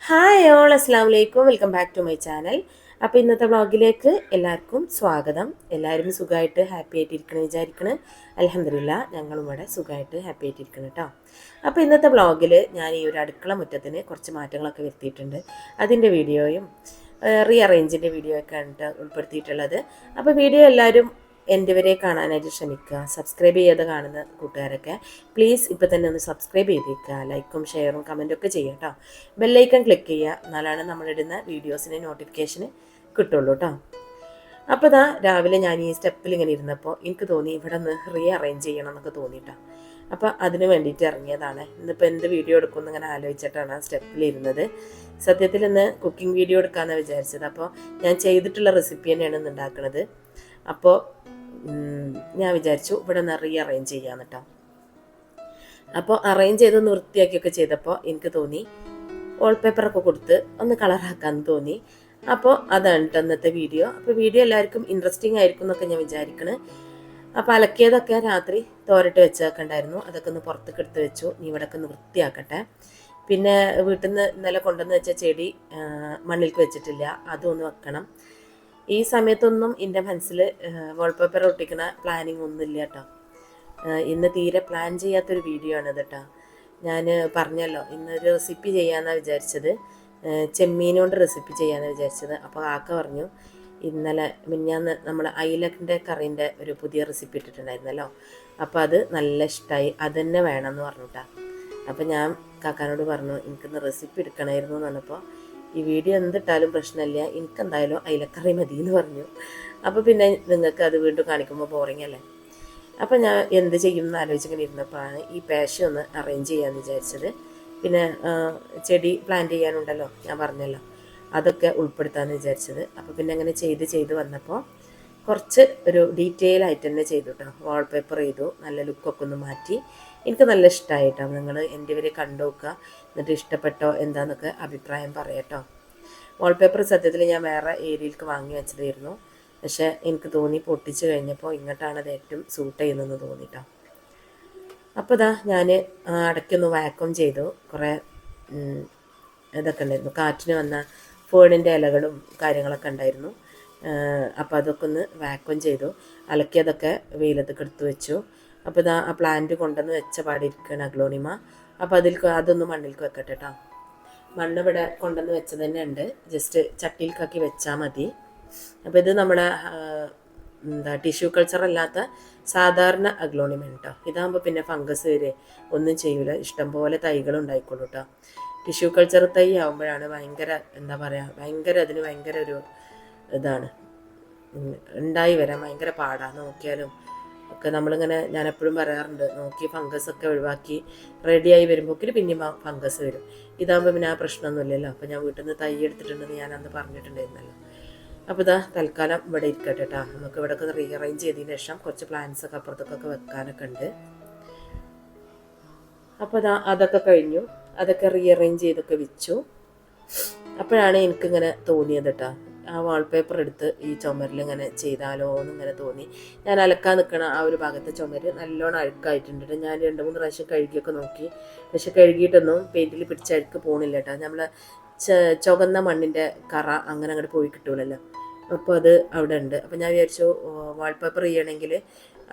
Hi all അസ്സാം വലൈക്കും welcome back to my channel. അപ്പോൾ ഇന്നത്തെ വ്ളോഗിലേക്ക് എല്ലാവർക്കും സ്വാഗതം. എല്ലാവരും സുഖമായിട്ട് ഹാപ്പി ആയിട്ടിരിക്കണം വിചാരിക്കണം. അൽഹംദുലില്ലാ ഞങ്ങളും ഇവിടെ സുഖമായിട്ട് ഹാപ്പി ആയിട്ടിരിക്കണം കേട്ടോ. അപ്പോൾ ഇന്നത്തെ വ്ളോഗിൽ ഞാൻ ഈ ഒരു അടുക്കള മുറ്റത്തിന് കുറച്ച് മാറ്റങ്ങളൊക്കെ വരുത്തിയിട്ടുണ്ട്. അതിൻ്റെ വീഡിയോയും റീഅറേഞ്ചിൻ്റെ വീഡിയോ ഒക്കെ ആണ് ഉൾപ്പെടുത്തിയിട്ടുള്ളത്. അപ്പോൾ വീഡിയോ എല്ലാവരും എൻ്റെ വരെ കാണാനായിട്ട് ശ്രമിക്കുക. സബ്സ്ക്രൈബ് ചെയ്യാതെ കാണുന്ന കൂട്ടുകാരൊക്കെ പ്ലീസ് ഇപ്പോൾ തന്നെ ഒന്ന് സബ്സ്ക്രൈബ് ചെയ്തേക്കുക. ലൈക്കും ഷെയറും കമൻറ്റും ഒക്കെ ചെയ്യുക കേട്ടോ. ബെല്ലൈക്കൺ ക്ലിക്ക് ചെയ്യുക, എന്നാലാണ് നമ്മളിടുന്ന വീഡിയോസിന് നോട്ടിഫിക്കേഷന് കിട്ടുള്ളൂ കേട്ടോ. അപ്പോൾ ഇതാ രാവിലെ ഞാൻ ഈ സ്റ്റെപ്പിൽ ഇങ്ങനെ ഇരുന്നപ്പോൾ എനിക്ക് തോന്നി ഇവിടെ ഒന്ന് റീഅറേഞ്ച് ചെയ്യണം എന്നൊക്കെ തോന്നിയിട്ടാണ്. അപ്പോൾ അതിന് വേണ്ടിയിട്ട് ഇറങ്ങിയതാണ്. ഇന്നിപ്പോൾ എന്ത് വീഡിയോ എടുക്കുമെന്ന് ഇങ്ങനെ ആലോചിച്ചിട്ടാണ് ആ സ്റ്റെപ്പിലിരുന്നത്. സത്യത്തിൽ ഇന്ന് കുക്കിംഗ് വീഡിയോ എടുക്കാമെന്നാണ് വിചാരിച്ചത്. അപ്പോൾ ഞാൻ ചെയ്തിട്ടുള്ള റെസിപ്പി തന്നെയാണ് ഇന്ന് ഉണ്ടാക്കുന്നത്. അപ്പോൾ ഞാൻ വിചാരിച്ചു ഇവിടെ ഒന്ന് റീഅറേഞ്ച് ചെയ്യാമെന്ന് കേട്ടോ. അപ്പോൾ അറേഞ്ച് ചെയ്ത് വൃത്തിയാക്കിയൊക്കെ ചെയ്തപ്പോൾ എനിക്ക് തോന്നി വാൾപേപ്പറൊക്കെ കൊടുത്ത് ഒന്ന് കളറാക്കാമെന്ന് തോന്നി. അപ്പോൾ അതാണ് കേട്ടോ ഇന്നത്തെ വീഡിയോ. അപ്പോൾ വീഡിയോ എല്ലാവർക്കും ഇൻട്രസ്റ്റിംഗ് ആയിരിക്കും എന്നൊക്കെ ഞാൻ വിചാരിക്കണേ. അപ്പോൾ അലക്കിയതൊക്കെ രാത്രി തോരട്ട് വെച്ചൊക്കെ ഉണ്ടായിരുന്നു. അതൊക്കെ ഒന്ന് പുറത്തേക്ക് എടുത്ത് വെച്ചു. നീ ഇവിടെയൊക്കെ ഒന്ന് വൃത്തിയാക്കട്ടെ. പിന്നെ വീട്ടിൽ നിന്ന് ഇന്നലെ കൊണ്ടുവന്ന് വെച്ച ചെടി മണ്ണിലേക്ക് വെച്ചിട്ടില്ല, അതൊന്ന് വെക്കണം. ഈ സമയത്തൊന്നും എൻ്റെ മനസ്സിൽ വാൾപേപ്പർ ഒട്ടിക്കണ പ്ലാനിങ് ഒന്നുമില്ല കേട്ടോ. ഇന്ന് തീരെ പ്ലാൻ ചെയ്യാത്തൊരു വീഡിയോ ആണിത് കേട്ടോ. ഞാൻ പറഞ്ഞല്ലോ ഇന്നൊരു റെസിപ്പി ചെയ്യാമെന്നാണ് വിചാരിച്ചത്. ചെമ്മീൻ കൊണ്ട് റെസിപ്പി ചെയ്യാമെന്ന് വിചാരിച്ചത്. അപ്പോൾ ആക്ക പറഞ്ഞു ഇന്നലെ മിനിഞ്ഞാന്ന് നമ്മൾ അയിലൻ്റെ കറീൻ്റെ ഒരു പുതിയ റെസിപ്പി ഇട്ടിട്ടുണ്ടായിരുന്നല്ലോ. അപ്പോൾ അത് നല്ല ഇഷ്ടമായി, അത് തന്നെ വേണമെന്ന് പറഞ്ഞിട്ടാ. അപ്പോൾ ഞാൻ കാക്കാനോട് പറഞ്ഞു എനിക്കിന്ന് റെസിപ്പി എടുക്കണമായിരുന്നു എന്ന് പറഞ്ഞപ്പോൾ ഈ വീഡിയോ എന്തിട്ടാലും പ്രശ്നമില്ല, എനിക്കെന്തായാലും അയിലക്കറി മതി എന്ന് പറഞ്ഞു. അപ്പോൾ പിന്നെ നിങ്ങൾക്ക് അത് വീണ്ടും കാണിക്കുമ്പോൾ ബോറിംഗ് അല്ലേ. അപ്പോൾ ഞാൻ എന്ത് ചെയ്യും എന്ന് ആലോചിച്ചിങ്ങനെ ഇരുന്നപ്പോഴാണ് ഈ പാഷൻ ഒന്ന് അറേഞ്ച് ചെയ്യാമെന്ന് വിചാരിച്ചത്. പിന്നെ ചെടി പ്ലാന്റ് ചെയ്യാനുണ്ടല്ലോ, ഞാൻ പറഞ്ഞല്ലോ, അതൊക്കെ ഉൾപ്പെടുത്താമെന്ന് വിചാരിച്ചത്. അപ്പോൾ പിന്നെ അങ്ങനെ ചെയ്ത് വന്നപ്പോൾ കുറച്ച് ഒരു ഡീറ്റെയിൽ ആയിട്ട് തന്നെ ചെയ്തു കേട്ടോ. വാൾപേപ്പർ ചെയ്തു, നല്ല ലുക്കൊക്കെ ഒന്ന് മാറ്റി. എനിക്ക് നല്ല ഇഷ്ടമായിട്ടോ. നിങ്ങൾ എൻ്റെ വരെ കണ്ടു നോക്കുക, എന്നിട്ട് ഇഷ്ടപ്പെട്ടോ എന്താണെന്നൊക്കെ അഭിപ്രായം പറയട്ടോ. വാൾപേപ്പർ സത്യത്തിൽ ഞാൻ വേറെ ഏരിയയിലേക്ക് വാങ്ങി വെച്ചതായിരുന്നു. പക്ഷേ എനിക്ക് തോന്നി പൊട്ടിച്ച് കഴിഞ്ഞപ്പോൾ ഇങ്ങോട്ടാണ് അത് ഏറ്റവും സൂട്ട് ചെയ്യുന്നതെന്ന് തോന്നിട്ടോ. അപ്പോൾ ഇതാ ഞാൻ അടയ്ക്കൊന്ന് വാക്വം ചെയ്തു. കുറേ ഇതൊക്കെ ഉണ്ടായിരുന്നു, കാറ്റിന് വന്ന ഫേണിൻ്റെ ഇലകളും കാര്യങ്ങളൊക്കെ ഉണ്ടായിരുന്നു. അപ്പോൾ അതൊക്കെ ഒന്ന് വാക്വം ചെയ്തു. അലക്കിയതൊക്കെ വെയിലത്തൊക്കെ എടുത്ത് വെച്ചു. അപ്പോൾ ഇതാ ആ പ്ലാന്റ് കൊണ്ടുവന്ന് വെച്ച പാടിയിരിക്കുകയാണ് അഗ്ലോണിമ. അപ്പോൾ അതൊന്ന് മണ്ണിലേക്ക് വെക്കട്ടെ കേട്ടോ. മണ്ണ് ഇവിടെ കൊണ്ടുവന്ന് വെച്ചത് തന്നെ ഉണ്ട്, ജസ്റ്റ് ചട്ടിയിലേക്കാക്കി വെച്ചാൽ മതി. അപ്പോൾ ഇത് നമ്മുടെ ടിഷ്യൂ കൾച്ചർ അല്ലാത്ത സാധാരണ അഗ്ലോണിമ കേട്ടോ. ഇതാകുമ്പോൾ പിന്നെ ഫംഗസ് വരെ ഒന്നും ചെയ്യൂല, ഇഷ്ടംപോലെ തൈകൾ ഉണ്ടായിക്കോളൂ കേട്ടോ. ടിഷ്യൂ കൾച്ചർ തൈ ആകുമ്പോഴാണ് ഭയങ്കര എന്താ പറയുക, അതിന് ഭയങ്കര ഒരു ഇതാണ്, ഉണ്ടായി വരാൻ ഭയങ്കര പാടാണ്. നോക്കിയാലും ഒക്കെ നമ്മളിങ്ങനെ ഞാൻ എപ്പോഴും പറയാറുണ്ട്, നോക്കി ഫംഗസൊക്കെ ഒഴിവാക്കി റെഡിയായി വരുമ്പോഴേക്കും പിന്നെയും ഫംഗസ് വരും. ഇതാകുമ്പോൾ പിന്നെ ആ പ്രശ്നമൊന്നുമില്ലല്ലോ. അപ്പോൾ ഞാൻ വീട്ടിൽ നിന്ന് തൈ എടുത്തിട്ടുണ്ടെന്ന് ഞാൻ അന്ന് പറഞ്ഞിട്ടുണ്ടായിരുന്നല്ലോ. അപ്പോൾ ഇതാ തൽക്കാലം ഇവിടെ ഇരിക്കട്ടെ കേട്ടോ. നമുക്ക് ഇവിടെയൊക്കെ റീഅറേഞ്ച് ചെയ്തതിന് ശേഷം കുറച്ച് പ്ലാന്റ്സൊക്കെ അപ്പുറത്തൊക്കെ വെക്കാനൊക്കെ ഉണ്ട്. അപ്പോൾ ഇതാ അതൊക്കെ കഴിഞ്ഞു, അതൊക്കെ റീഅറേഞ്ച് ചെയ്തൊക്കെ വെച്ചു. അപ്പോഴാണ് എനിക്കിങ്ങനെ തോന്നിയത് കേട്ടോ, ആ വാൾപേപ്പർ എടുത്ത് ഈ ചുമരിൽ ഇങ്ങനെ ചെയ്താലോ എന്നിങ്ങനെ തോന്നി. ഞാൻ അലക്കാൻ നിൽക്കണ ആ ഒരു ഭാഗത്തെ ചുമര് നല്ലോണം അഴുക്കായിട്ടുണ്ട്. ഞാൻ 2-3 പ്രാവശ്യം കഴുകിയൊക്കെ നോക്കി, പക്ഷെ കഴുകിയിട്ടൊന്നും പെയിൻറ്റിൽ പിടിച്ച അഴുക്ക് പോകണില്ല കേട്ടോ. നമ്മൾ ചുവന്ന മണ്ണിൻ്റെ കറ അങ്ങനെ അങ്ങോട്ട് പോയി കിട്ടൂലല്ലോ. അപ്പോൾ അത് അവിടെ ഉണ്ട്. അപ്പോൾ ഞാൻ വിചാരിച്ചു വാൾപേപ്പർ ചെയ്യണമെങ്കിൽ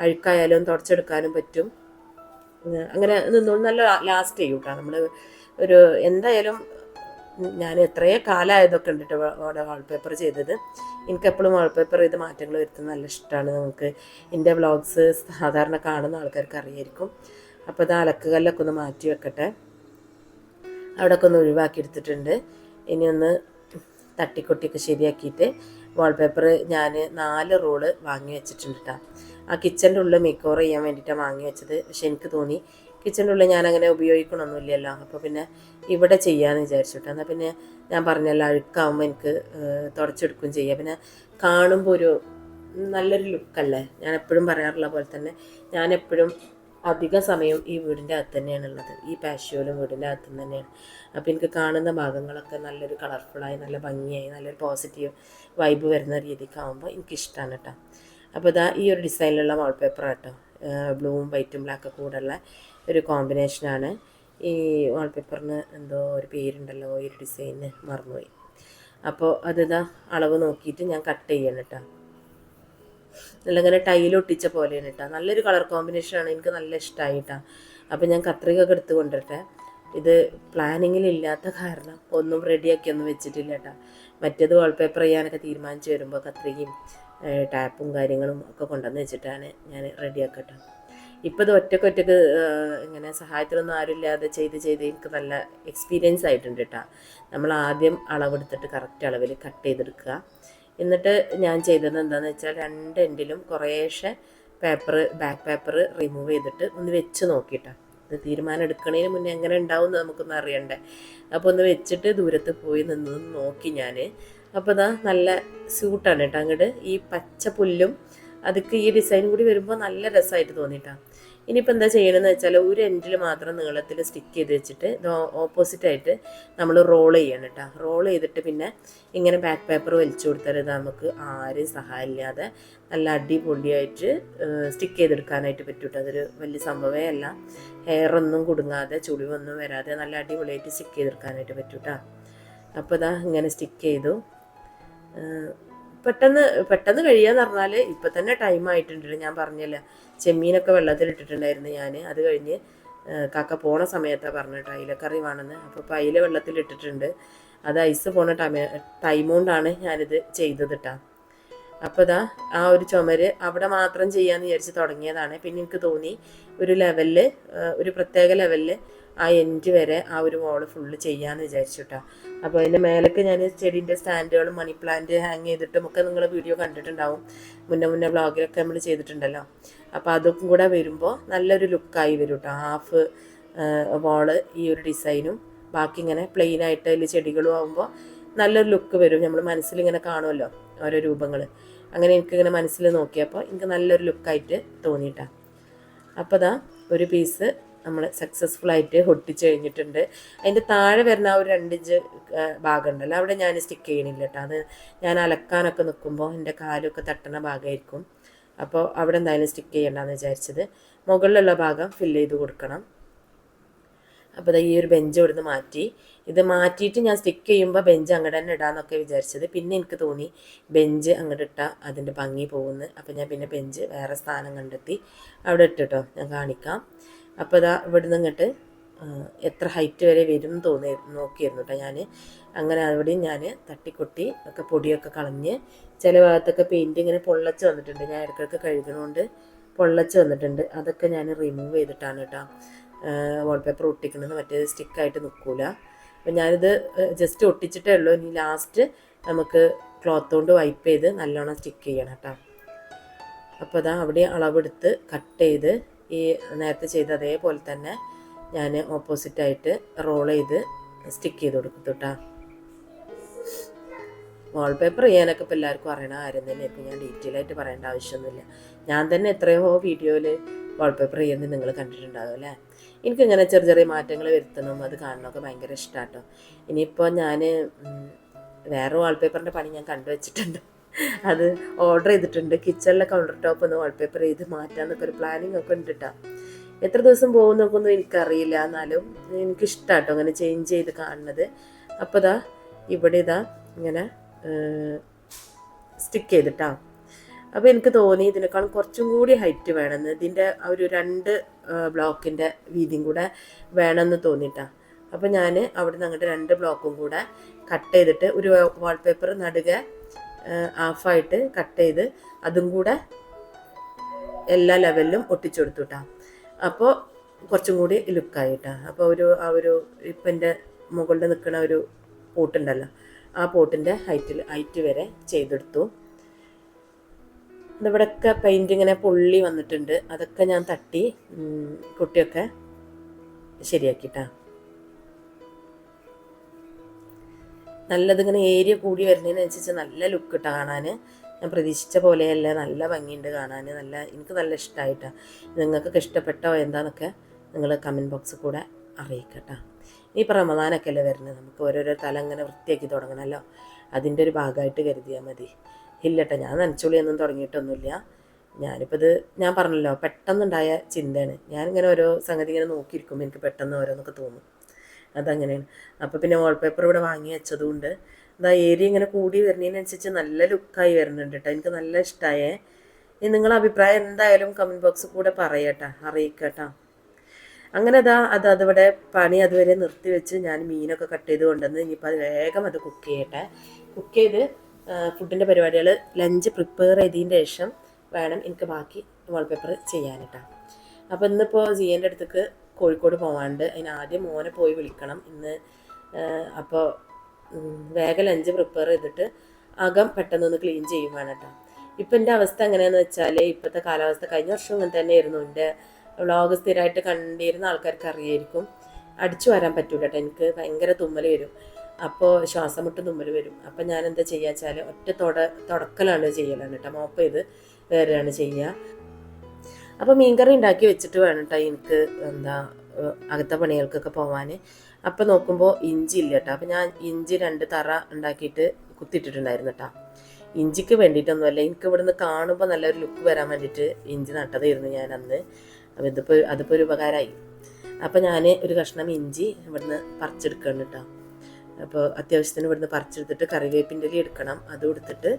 അഴുക്കായാലും തുടച്ചെടുക്കാനും പറ്റും, അങ്ങനെ നിന്നോണ്ട് നല്ല ലാസ്റ്റ് ചെയ്യും കേട്ടോ. നമ്മൾ ഒരു എന്തായാലും ഞാൻ എത്രയോ കാലമായതൊക്കെ ഉണ്ട് കേട്ടോ അവിടെ വാൾപേപ്പർ ചെയ്തത്. എനിക്കെപ്പോഴും വാൾപേപ്പർ ചെയ്ത് മാറ്റങ്ങൾ വരുത്തുന്നത് നല്ല ഇഷ്ടമാണ്. നമുക്ക് എൻ്റെ വ്ളോഗ്സ് സാധാരണ കാണുന്ന ആൾക്കാർക്ക് അറിയായിരിക്കും. അപ്പോൾ ഇത് അലക്കുകല്ലൊക്കെ ഒന്ന് മാറ്റി വെക്കട്ടെ. അവിടെയൊക്കെ ഒന്ന് ഒഴിവാക്കി എടുത്തിട്ടുണ്ട്. ഇനി ഒന്ന് തട്ടിക്കൊട്ടിയൊക്കെ ശരിയാക്കിയിട്ട് വാൾപേപ്പർ ഞാൻ 4 റോള് വാങ്ങി വെച്ചിട്ടുണ്ട് കേട്ടോ. ആ കിച്ചൻ്റെ ഉള്ളിൽ മേക്കോവർ ചെയ്യാൻ വേണ്ടിയിട്ടാണ് വാങ്ങി വെച്ചത്. പക്ഷെ എനിക്ക് തോന്നി കിച്ചൻ്റെ ഉള്ളിൽ ഞാനങ്ങനെ ഉപയോഗിക്കണമൊന്നുമില്ലല്ലോ, അപ്പോൾ പിന്നെ ഇവിടെ ചെയ്യാമെന്ന് വിചാരിച്ചു കേട്ടോ. എന്നാൽ പിന്നെ ഞാൻ പറഞ്ഞല്ലോ അഴുക്കാവുമ്പോൾ എനിക്ക് തുടച്ചെടുക്കുകയും ചെയ്യാം, പിന്നെ കാണുമ്പോൾ ഒരു നല്ലൊരു ലുക്കല്ലേ. ഞാൻ എപ്പോഴും പറയാറുള്ള പോലെ തന്നെ ഞാൻ എപ്പോഴും അധിക സമയം ഈ വീടിൻ്റെ അകത്ത് തന്നെയാണുള്ളത്. ഈ പാഷ്യോലും വീടിൻ്റെ അകത്ത് തന്നെയാണ്. അപ്പോൾ എനിക്ക് കാണുന്ന ഭാഗങ്ങളൊക്കെ നല്ലൊരു കളർഫുള്ളായി, നല്ല ഭംഗിയായി, നല്ലൊരു പോസിറ്റീവ് വൈബ് വരുന്ന രീതിക്കാവുമ്പോൾ എനിക്കിഷ്ടമാണ് കേട്ടോ. അപ്പോൾ ഇതാ ഈ ഒരു ഡിസൈനിലുള്ള വാൾപേപ്പർ കേട്ടോ, ബ്ലൂവും വൈറ്റും ബ്ലാക്കൊക്കെ കൂടെയുള്ള ഒരു കോമ്പിനേഷനാണ്. ഈ വാൾപേപ്പറിന് എന്തോ ഒരു പേരുണ്ടല്ലോ, ഈ ഒരു ഡിസൈന് മറന്നുപോയി. അപ്പോൾ അതിതാ അളവ് നോക്കിയിട്ട് ഞാൻ കട്ട് ചെയ്യണം കേട്ടോ. നല്ല ഇങ്ങനെ ടൈലൊട്ടിച്ച പോലെയാണ് കേട്ടോ. നല്ലൊരു കളർ കോമ്പിനേഷനാണ്, എനിക്ക് നല്ല ഇഷ്ടമായി കേട്ടോ. അപ്പോൾ ഞാൻ കത്രികയൊക്കെ എടുത്ത് കൊണ്ടിട്ടെ. ഇത് പ്ലാനിങ്ങിലില്ലാത്ത കാരണം ഒന്നും റെഡിയാക്കിയൊന്നും വെച്ചിട്ടില്ല കേട്ടോ. മറ്റേത് വാൾപേപ്പർ ചെയ്യാനൊക്കെ തീരുമാനിച്ച് വരുമ്പോൾ കത്രികയും ടാപ്പും കാര്യങ്ങളും ഒക്കെ കൊണ്ടുവന്ന് വെച്ചിട്ടാണ് ഞാൻ റെഡിയാക്കട്ടെ. ഇപ്പോൾ ഇത് ഒറ്റയ്ക്ക് ഇങ്ങനെ സഹായത്തിനൊന്നും ആരുമില്ലാതെ ചെയ്ത് എനിക്ക് നല്ല എക്സ്പീരിയൻസ് ആയിട്ടുണ്ട് കേട്ടോ. നമ്മൾ ആദ്യം അളവെടുത്തിട്ട് കറക്റ്റ് അളവിൽ കട്ട് ചെയ്തെടുക്കുക. എന്നിട്ട് ഞാൻ ചെയ്തത് എന്താണെന്ന് വെച്ചാൽ 2 എൻഡിലും കുറേശ്ശെ ബാക്ക് പേപ്പർ റിമൂവ് ചെയ്തിട്ട് ഒന്ന് വെച്ച് നോക്കിയിട്ടാണ്. ഇത് തീരുമാനം എടുക്കുന്നതിന് മുന്നേ എങ്ങനെ ഉണ്ടാവും എന്ന് നമുക്കൊന്ന് അറിയണ്ടേ. അപ്പോൾ ഒന്ന് വെച്ചിട്ട് ദൂരത്ത് പോയി നിന്ന് നോക്കി ഞാൻ. അപ്പോൾ ഇതാ നല്ല സ്യൂട്ടാണ് കേട്ടോ. അങ്ങോട്ട് ഈ പച്ച പുല്ലും അതൊക്കെ ഈ ഡിസൈൻ കൂടി വരുമ്പോൾ നല്ല രസമായിട്ട് തോന്നിയിട്ടാണ്. ഇനിയിപ്പോൾ എന്താ ചെയ്യണമെന്ന് വെച്ചാൽ ഒരു എൻഡിൽ മാത്രം നീളത്തിൽ സ്റ്റിക്ക് ചെയ്ത് വെച്ചിട്ട് ഓപ്പോസിറ്റായിട്ട് നമ്മൾ റോൾ ചെയ്യണം കേട്ടോ. റോൾ ചെയ്തിട്ട് പിന്നെ ഇങ്ങനെ ബാക്ക് പേപ്പർ വലിച്ചു കൊടുത്താൽ നമുക്ക് ആരും സഹായമില്ലാതെ നല്ല അടിപൊളിയായിട്ട് സ്റ്റിക്ക് ചെയ്തെടുക്കാനായിട്ട് പറ്റും കേട്ടോ. അതൊരു വലിയ സംഭവമേ അല്ല. ഹെയറൊന്നും കുടുങ്ങാതെ ചുളിവൊന്നും വരാതെ നല്ല അടിപൊളിയായിട്ട് സ്റ്റിക്ക് ചെയ്തെടുക്കാനായിട്ട് പറ്റും കേട്ടോ. അപ്പോൾ ഇതാ ഇങ്ങനെ സ്റ്റിക്ക് ചെയ്തു. പെട്ടെന്ന് കഴിയാന്ന് പറഞ്ഞാൽ ഇപ്പം തന്നെ ടൈം ആയിട്ടുണ്ട്. ഞാൻ പറഞ്ഞില്ല, ചെമ്മീനൊക്കെ വെള്ളത്തിലിട്ടിട്ടുണ്ടായിരുന്നു ഞാൻ. അത് കഴിഞ്ഞ് കാക്ക പോണ സമയത്താണ് പറഞ്ഞിട്ട് അയിലക്കറി വേണമെന്ന്. അപ്പോൾ ഇപ്പോൾ അയില വെള്ളത്തിലിട്ടിട്ടുണ്ട്. അത് ഐസ് പോണ ടൈം കൊണ്ടാണ് ഞാനിത് ചെയ്തത് കേട്ടോ. അപ്പോൾ ഇതാ ആ ഒരു ചുമര് അവിടെ മാത്രം ചെയ്യാമെന്ന് വിചാരിച്ച് തുടങ്ങിയതാണ്. പിന്നെ എനിക്ക് തോന്നി ഒരു പ്രത്യേക ലെവലിൽ ആ എൻഡ് വരെ ആ ഒരു വോള് ഫുള്ള് ചെയ്യാമെന്ന് വിചാരിച്ചു കേട്ടോ. അപ്പോൾ അതിൻ്റെ മേലേക്ക് ഞാൻ ചെടീൻ്റെ സ്റ്റാൻഡുകളും മണി പ്ലാന്റ് ഹാങ് ചെയ്തിട്ടും ഒക്കെ നിങ്ങൾ വീഡിയോ കണ്ടിട്ടുണ്ടാവും. മുന്നേ വ്ളോഗിലൊക്കെ നമ്മൾ ചെയ്തിട്ടുണ്ടല്ലോ. അപ്പോൾ അതൊക്കെ കൂടെ വരുമ്പോൾ നല്ലൊരു ലുക്കായി വരും കേട്ടോ. ഹാഫ് വോള് ഈ ഒരു ഡിസൈനും ബാക്കി ഇങ്ങനെ പ്ലെയിൻ ആയിട്ട് അതിൽ ചെടികളും ആകുമ്പോൾ നല്ലൊരു ലുക്ക് വരും. നമ്മൾ മനസ്സിലിങ്ങനെ കാണുമല്ലോ ഓരോ രൂപങ്ങൾ. അങ്ങനെ എനിക്കിങ്ങനെ മനസ്സിൽ നോക്കിയപ്പോൾ എനിക്ക് നല്ലൊരു ലുക്കായിട്ട് തോന്നിയിട്ടാണ്. അപ്പോൾ ഇതാ ഒരു പീസ് നമ്മൾ സക്സസ്ഫുള്ളായിട്ട് ഒട്ടിച്ച് കഴിഞ്ഞിട്ടുണ്ട്. അതിൻ്റെ താഴെ വരുന്ന ആ ഒരു 2 ഇഞ്ച് ഭാഗം ഉണ്ടല്ലോ, അവിടെ ഞാൻ സ്റ്റിക്ക് ചെയ്യണില്ല കേട്ടോ. അത് ഞാൻ അലക്കാനൊക്കെ നിൽക്കുമ്പോൾ എൻ്റെ കാലൊക്കെ തട്ടുന്ന ഭാഗമായിരിക്കും. അപ്പോൾ അവിടെ എന്തായാലും സ്റ്റിക്ക് ചെയ്യണ്ടെന്ന് വിചാരിച്ചത്. മുകളിലുള്ള ഭാഗം ഫില്ല് ചെയ്ത് കൊടുക്കണം. അപ്പോൾ ഈ ഒരു ബെഞ്ച് ഇവിടുന്ന് മാറ്റി. ഇത് മാറ്റിയിട്ട് ഞാൻ സ്റ്റിക്ക് ചെയ്യുമ്പോൾ ബെഞ്ച് അങ്ങോട്ട് തന്നെ ഇടാമെന്നൊക്കെ വിചാരിച്ചത്. പിന്നെ എനിക്ക് തോന്നി ബെഞ്ച് അങ്ങോട്ട് ഇട്ടാൽ അതിൻ്റെ ഭംഗി പോകുന്നു. അപ്പോൾ ഞാൻ പിന്നെ ബെഞ്ച് വേറെ സ്ഥാനം കണ്ടെത്തി അവിടെ ഇട്ടിട്ടോ ഞാൻ കാണിക്കാം. അപ്പോൾ ഇതാ ഇവിടുന്ന് ഇങ്ങോട്ട് എത്ര ഹൈറ്റ് വരെ വരും എന്ന് നോക്കിയിരുന്നു കേട്ടോ ഞാൻ. അങ്ങനെ അവിടെയും ഞാൻ തട്ടിക്കൊട്ടി ഒക്കെ പൊടിയൊക്കെ കളഞ്ഞ് ചില ഭാഗത്തൊക്കെ പെയിൻറ്റ് ഇങ്ങനെ പൊള്ളച്ച് വന്നിട്ടുണ്ട്. ഞാൻ ഇടയ്ക്കിടയ്ക്ക് കഴുകുന്നതുകൊണ്ട് പൊള്ളച്ച് വന്നിട്ടുണ്ട്. അതൊക്കെ ഞാൻ റിമൂവ് ചെയ്തിട്ടാണ് കേട്ടോ വാൾപേപ്പർ ഒട്ടിക്കുന്നത്. മറ്റേത് സ്റ്റിക്കായിട്ട് നിൽക്കില്ല. അപ്പം ഞാനിത് ജസ്റ്റ് ഒട്ടിച്ചിട്ടേ ഉള്ളൂ. ഇനി ലാസ്റ്റ് നമുക്ക് ക്ലോത്ത് കൊണ്ട് വൈപ്പ് ചെയ്ത് നല്ലോണം സ്റ്റിക്ക് ചെയ്യണം കേട്ടോ. അപ്പോൾ അതാ അവിടെ അളവെടുത്ത് കട്ട് ചെയ്ത് ഈ നേരത്തെ ചെയ്ത് അതേപോലെ തന്നെ ഞാൻ ഓപ്പോസിറ്റായിട്ട് റോൾ ചെയ്ത് സ്റ്റിക്ക് ചെയ്ത് കൊടുക്കും കേട്ടോ. വാൾപേപ്പർ ചെയ്യാനൊക്കെ ഇപ്പോൾ എല്ലാവർക്കും അറിയണ കാര്യം തന്നെയായിരിക്കും. ഞാൻ ഡീറ്റെയിൽ ആയിട്ട് പറയേണ്ട ആവശ്യമൊന്നുമില്ല. ഞാൻ തന്നെ എത്രയോ വീഡിയോയിൽ വാൾപേപ്പർ ചെയ്യുന്നത് നിങ്ങൾ കണ്ടിട്ടുണ്ടാകും അല്ലേ. എനിക്കിങ്ങനെ ചെറിയ മാറ്റങ്ങൾ വരുത്തണം, അത് കാണണമൊക്കെ ഭയങ്കര ഇഷ്ടമാട്ടോ. ഇനിയിപ്പോൾ ഞാൻ വേറെ വാൾപേപ്പറിൻ്റെ പണി ഞാൻ കണ്ടുവച്ചിട്ടുണ്ട്. അത് ഓർഡർ ചെയ്തിട്ടുണ്ട്. കിച്ചണിലെ കൗണ്ടർ ടോപ്പ് ഒന്ന് വാൾപേപ്പർ ചെയ്ത് മാറ്റാമെന്നൊക്കെ ഒരു പ്ലാനിങ് ഒക്കെ ഉണ്ട് കേട്ടോ. എത്ര ദിവസം പോകുന്നൊക്കെ ഒന്നും എനിക്കറിയില്ല, എന്നാലും എനിക്കിഷ്ടമാട്ടോ അങ്ങനെ ചേഞ്ച് ചെയ്ത് കാണുന്നത്. അപ്പോൾ ഇതാ ഇവിടെ ഇങ്ങനെ സ്റ്റിക്ക് ചെയ്തിട്ടാ. അപ്പോൾ എനിക്ക് തോന്നി ഇതിനേക്കാളും കുറച്ചും കൂടി ഹൈറ്റ് വേണമെന്ന്, ഇതിൻ്റെ ആ ഒരു 2 ബ്ലോക്കിൻ്റെ വീതിയും കൂടെ വേണമെന്ന് തോന്നിയിട്ടാണ്. അപ്പോൾ ഞാൻ അവിടെ നിന്ന് അങ്ങോട്ട് 2 ബ്ലോക്കും കൂടെ കട്ട് ചെയ്തിട്ട് ഒരു വാൾപേപ്പർ നടുക ഹാഫായിട്ട് കട്ട് ചെയ്ത് അതും കൂടെ എല്ലാ ലെവലിലും ഒട്ടിച്ചു കൊടുത്തുട്ടാ. അപ്പോൾ കുറച്ചും കൂടി ലുക്കായിട്ടാണ്. അപ്പോൾ ആ ഒരു ഇപ്പൻ്റെ മുകളിൽ നിൽക്കുന്ന ഒരു പോട്ടുണ്ടല്ലോ, ആ പോട്ടിൻ്റെ ഹൈറ്റ് വരെ ചെയ്തെടുത്തു. ഇവിടെയൊക്കെ പെയിൻറ്റ് ഇങ്ങനെ പൊള്ളി വന്നിട്ടുണ്ട്. അതൊക്കെ ഞാൻ തട്ടി കുട്ടിയൊക്കെ ശരിയാക്കിയിട്ടാണ്. നല്ലതിങ്ങനെ ഏരിയ കൂടി വരുന്നതിനനുസരിച്ച് നല്ല ലുക്ക് ഇട്ടാണ് കാണാൻ. ഞാൻ പ്രതീക്ഷിച്ച പോലെയല്ല, നല്ല ഭംഗിയുണ്ട് കാണാൻ. എനിക്ക് നല്ല ഇഷ്ടമായിട്ടാണ്. നിങ്ങൾക്കൊക്കെ ഇഷ്ടപ്പെട്ടോ എന്താണെന്നൊക്കെ നിങ്ങൾ കമൻറ്റ് ബോക്സിൽ കൂടെ അറിയിക്കട്ടോ. ഇനിയിപ്പോൾ റമദാനൊക്കെ അല്ലേ വരുന്നത്, നമുക്ക് ഓരോരോ തല ഇങ്ങനെ വൃത്തിയാക്കി തുടങ്ങണമല്ലോ. അതിൻ്റെ ഒരു ഭാഗമായിട്ട് കരുതിയാൽ മതി. ഇല്ലട്ടോ, ഞാൻ നനച്ചുള്ളിയൊന്നും തുടങ്ങിയിട്ടൊന്നുമില്ല. ഞാനിപ്പോൾ ഇത് ഞാൻ പറഞ്ഞല്ലോ പെട്ടെന്നുണ്ടായ ചിന്തയാണ്. ഞാനിങ്ങനെ ഓരോ സംഗതി ഇങ്ങനെ നോക്കിയിരിക്കുമ്പോൾ എനിക്ക് പെട്ടെന്ന് ഓരോന്നൊക്കെ തോന്നും. അതങ്ങനെയാണ്. അപ്പോൾ പിന്നെ വാൾപേപ്പർ ഇവിടെ വാങ്ങി വെച്ചതുകൊണ്ട് എന്താ ഏരിയ ഇങ്ങനെ കൂടി വരുന്നതിനനുസരിച്ച് നല്ല ലുക്കായി വരുന്നുണ്ട് കേട്ടോ. എനിക്ക് നല്ല ഇഷ്ടമായേ. ഇനി നിങ്ങളുടെ അഭിപ്രായം എന്തായാലും കമൻറ്റ് ബോക്സിൽ കൂടെ പറയട്ടോ, അറിയിക്കട്ടോ. അങ്ങനെ അതിവിടെ പണി അതുവരെ നിർത്തി വെച്ച് ഞാൻ മീനൊക്കെ കട്ട് ചെയ്ത് കൊണ്ടുവന്ന് ഇനിയിപ്പോൾ അത് വേഗം അത് കുക്ക് ചെയ്യട്ടെ. കുക്ക് ചെയ്ത് ഫുഡിൻ്റെ പരിപാടികൾ ലഞ്ച് പ്രിപ്പയർ ചെയ്തതിൻ്റെ ശേഷം വേണം എനിക്ക് ബാക്കി വാൾപേപ്പർ ചെയ്യാനിട്ടാണ്. അപ്പോൾ ഇന്നിപ്പോൾ സിയൻ്റെ അടുത്തേക്ക് കോഴിക്കോട് പോകാണ്ട് അതിന് ആദ്യം മോനെ പോയി വിളിക്കണം ഇന്ന്. അപ്പോൾ വേഗം ലഞ്ച് പ്രിപ്പയർ ചെയ്തിട്ട് അകം പെട്ടെന്നൊന്ന് ക്ലീൻ ചെയ്യും വേണം കേട്ടോ. ഇപ്പം എൻ്റെ അവസ്ഥ എങ്ങനെയാണെന്ന് വെച്ചാൽ ഇപ്പോഴത്തെ കാലാവസ്ഥ കഴിഞ്ഞ വർഷം ഇങ്ങനെ തന്നെയായിരുന്നു. എൻ്റെ വ്ളോഗ് സ്ഥിരമായിട്ട് കണ്ടിരുന്ന ആൾക്കാർക്ക് അറിയായിരിക്കും. അടിച്ചു വരാൻ പറ്റൂല കേട്ടോ, എനിക്ക് ഭയങ്കര തുമ്മൽ വരും. അപ്പോൾ ശ്വാസം മുട്ട് തുമ്മൽ വരും. അപ്പം ഞാൻ എന്താ ചെയ്യുക വെച്ചാൽ ഒറ്റ തുടക്കലാണ് ചെയ്യലാണ് കേട്ടോ, മോപ്പ് ചെയ്ത് വേറെയാണ് ചെയ്യുക. അപ്പോൾ മീൻകറി ഉണ്ടാക്കി വെച്ചിട്ട് വേണം കേട്ടോ എനിക്ക് അകത്തെ പണികൾക്കൊക്കെ പോകാൻ. അപ്പം നോക്കുമ്പോൾ ഇഞ്ചി ഇല്ല കേട്ടോ. അപ്പം ഞാൻ ഇഞ്ചി 2 തറ ഉണ്ടാക്കിയിട്ട് കുത്തിയിട്ടിട്ടുണ്ടായിരുന്നു കേട്ടോ. ഇഞ്ചിക്ക് വേണ്ടിയിട്ടൊന്നുമല്ല, എനിക്ക് ഇവിടുന്ന് കാണുമ്പോൾ നല്ലൊരു ലുക്ക് വരാൻ വേണ്ടിയിട്ട് ഇഞ്ചി നട്ടതായിരുന്നു ഞാൻ അന്ന്. അപ്പോൾ അതിപ്പോൾ ഒരു ഉപകാരമായി. അപ്പോൾ ഞാൻ ഒരു കഷ്ണം ഇഞ്ചി ഇവിടുന്ന് പറിച്ചെടുക്കണം കേട്ടോ. അപ്പോൾ അത്യാവശ്യത്തിന് ഇവിടുന്ന് പറിച്ചെടുത്തിട്ട് കറിവേപ്പിൻ്റെ ഇല എടുക്കണം. അതും എടുത്തിട്ട്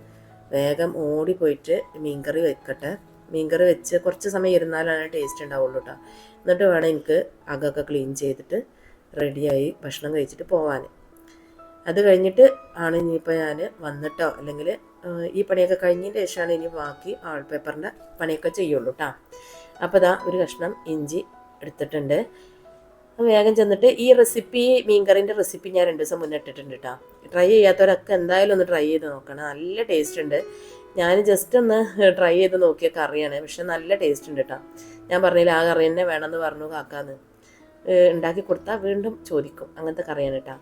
വേഗം ഓടിപ്പോയിട്ട് മീൻകറി വെക്കട്ടെ. മീൻകറി വെച്ച് കുറച്ച് സമയം ഇരുന്നാലാണ് ടേസ്റ്റ് ഉണ്ടാവുള്ളൂ കേട്ടോ. എന്നിട്ട് വേണം എനിക്ക് അകമൊക്കെ ക്ലീൻ ചെയ്തിട്ട് റെഡിയായി ഭക്ഷണം കഴിച്ചിട്ട് പോകാൻ. അത് കഴിഞ്ഞിട്ട് ആണ് ഇനിയിപ്പോൾ ഞാൻ വന്നിട്ടോ അല്ലെങ്കിൽ ഈ പണിയൊക്കെ കഴിഞ്ഞതിന് ശേഷമാണ് ഇനി ബാക്കി വാൾപേപ്പറിൻ്റെ പണിയൊക്കെ ചെയ്യുള്ളൂ കേട്ടോ. അപ്പോൾ ഒരു കഷ്ണം ഇഞ്ചി എടുത്തിട്ടുണ്ട്. വേഗം ചെന്നിട്ട് ഈ റെസിപ്പി മീൻകറിൻ്റെ റെസിപ്പി ഞാൻ 2 ദിവസം മുന്നേ ഇട്ടിട്ടുണ്ട് കേട്ടോ. ട്രൈ ചെയ്യാത്തവരൊക്കെ എന്തായാലും ഒന്ന് ട്രൈ ചെയ്ത് നോക്കണം, നല്ല ടേസ്റ്റ് ഉണ്ട്. ഞാൻ ജസ്റ്റ് ഒന്ന് ട്രൈ ചെയ്ത് നോക്കിയ കറിയാണ്, പക്ഷെ നല്ല ടേസ്റ്റ് ഉണ്ട് കേട്ടോ. ഞാൻ പറഞ്ഞില്ല ആ കറി തന്നെ വേണമെന്ന് പറഞ്ഞു കാക്കാന്ന്. ഉണ്ടാക്കി കൊടുത്താൽ വീണ്ടും ചോദിക്കും, അങ്ങനത്തെ കറിയാണ് കേട്ടോ.